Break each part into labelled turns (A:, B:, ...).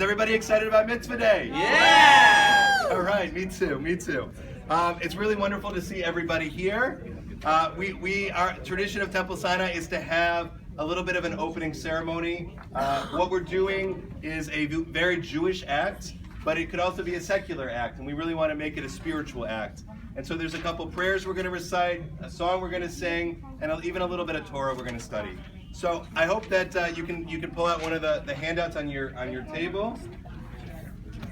A: everybody excited about Mitzvah Day?
B: Yeah!
A: All right, me too. It's really wonderful to see everybody here. Our tradition of Temple Sinai is to have a little bit of an opening ceremony. What we're doing is a very Jewish act, but it could also be a secular act, and we really want to make it a spiritual act. And so there's a couple prayers we're going to recite, a song we're going to sing, and even a little bit of Torah we're going to study. So I hope that you can pull out one of the handouts on your table,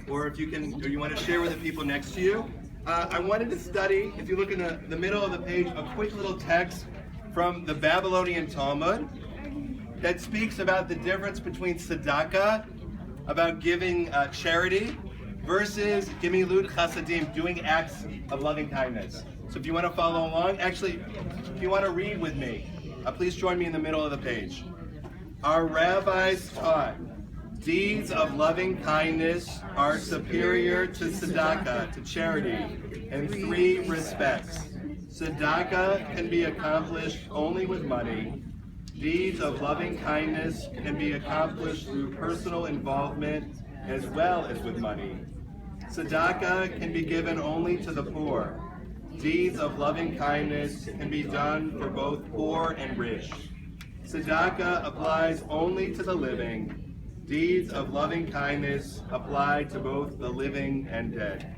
A: or if you want to share with the people next to you. I wanted to study, if you look in the middle of the page, a quick little text from the Babylonian Talmud that speaks about the difference between tzedakah, about giving charity, versus gimilut chasadim, doing acts of loving kindness. So if you want to follow along, actually, if you want to read with me, please join me in the middle of the page. Our rabbis taught, deeds of loving kindness are superior to tzedakah, to charity, in 3 respects. Tzedakah can be accomplished only with money. Deeds of loving kindness can be accomplished through personal involvement as well as with money. Tzedakah can be given only to the poor. Deeds of loving kindness can be done for both poor and rich. Tzedakah applies only to the living. Deeds of loving kindness apply to both the living and dead.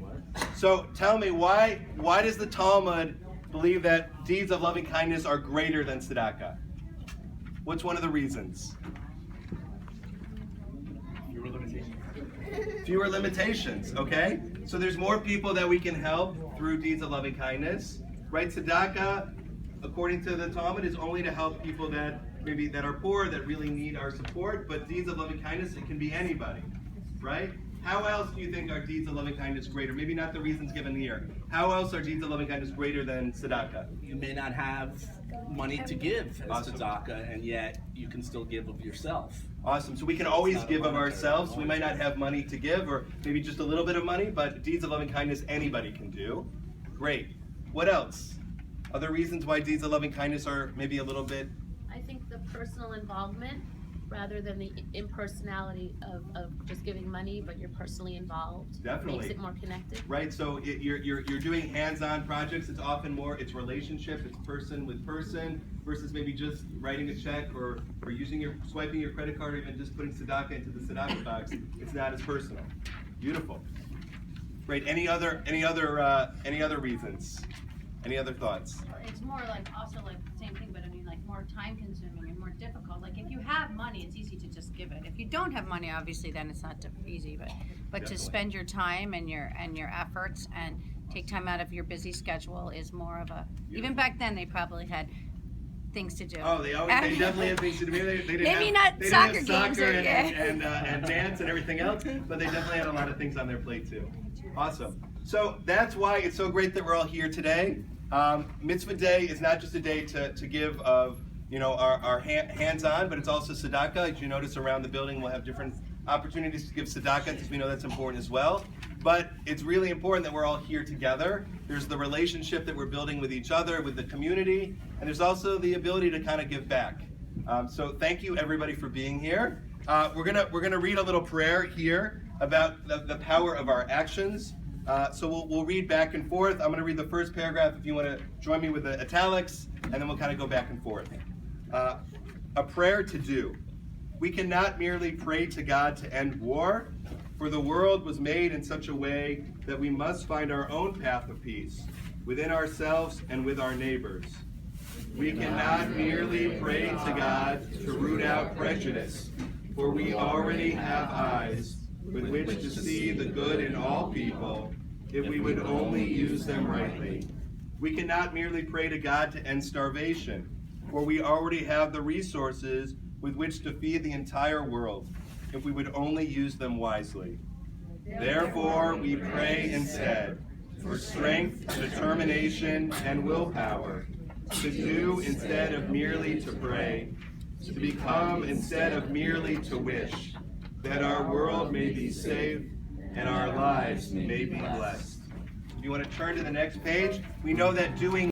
A: So tell me, why does the Talmud believe that deeds of loving kindness are greater than tzedakah? What's one of the reasons? Fewer limitations, okay? So there's more people that we can help through deeds of loving kindness, right? Tzedakah, according to the Talmud, is only to help people that are poor, that really need our support, but deeds of loving kindness, it can be anybody, right? How else do you think are deeds of loving kindness greater? Maybe not the reasons given here. How else are deeds of loving kindness greater than tzedakah?
B: You may not have money to give as tzedakah, and yet you can still give of yourself.
A: Awesome. So we can always give of ourselves. We might not have money to give, or maybe just a little bit of money, but deeds of loving kindness anybody can do. Great. What else? Other reasons why deeds of loving kindness are maybe a little bit...
C: I think the personal involvement, rather than the impersonality of just giving money, but you're personally involved.
A: Definitely.
C: Makes it more connected.
A: Right, so you're doing hands-on projects. It's often more, it's relationship, it's person with person, versus maybe just writing a check or swiping your credit card, or even just putting tzedakah into the tzedakah box. It's not as personal. Beautiful. Great. Any other reasons? Any other thoughts?
D: It's more like also like the same thing, but I mean like more time consuming and more difficult. Like if you have money, it's easy to just give it. If you don't have money, obviously then it's not easy, but
A: Definitely.
D: To spend your time and your efforts and take time out of your busy schedule is more of a, even back then they probably had things to do.
A: Oh, they definitely had things to do. Maybe they didn't
D: Maybe
A: have,
D: not
A: they
D: soccer
A: didn't have
D: games
A: soccer
D: or-
A: and dance and everything else, but they definitely had a lot of things on their plate too. Awesome. So that's why it's so great that we're all here today. Mitzvah Day is not just a day to give of our hands-on, but it's also tzedakah. As you notice around the building, we'll have different opportunities to give tzedakah because we know that's important as well. But it's really important that we're all here together. There's the relationship that we're building with each other, with the community, and there's also the ability to kind of give back. So thank you everybody for being here. We're gonna read a little prayer here about the power of our actions. So we'll read back and forth. I'm going to read the first paragraph if you want to join me with the italics, and then we'll kind of go back and forth. A prayer to do. We cannot merely pray to God to end war, for the world was made in such a way that we must find our own path of peace within ourselves and with our neighbors. We cannot merely pray to God to root out prejudice, for we already have eyes with which to see the good in all people, if we would only use them rightly. We cannot merely pray to God to end starvation, for we already have the resources with which to feed the entire world, if we would only use them wisely. Therefore, we pray instead for strength, determination, and willpower, to do instead of merely to pray, to become instead of merely to wish, that our world may be safe and our lives may be blessed. If you want to turn to the next page, we know that doing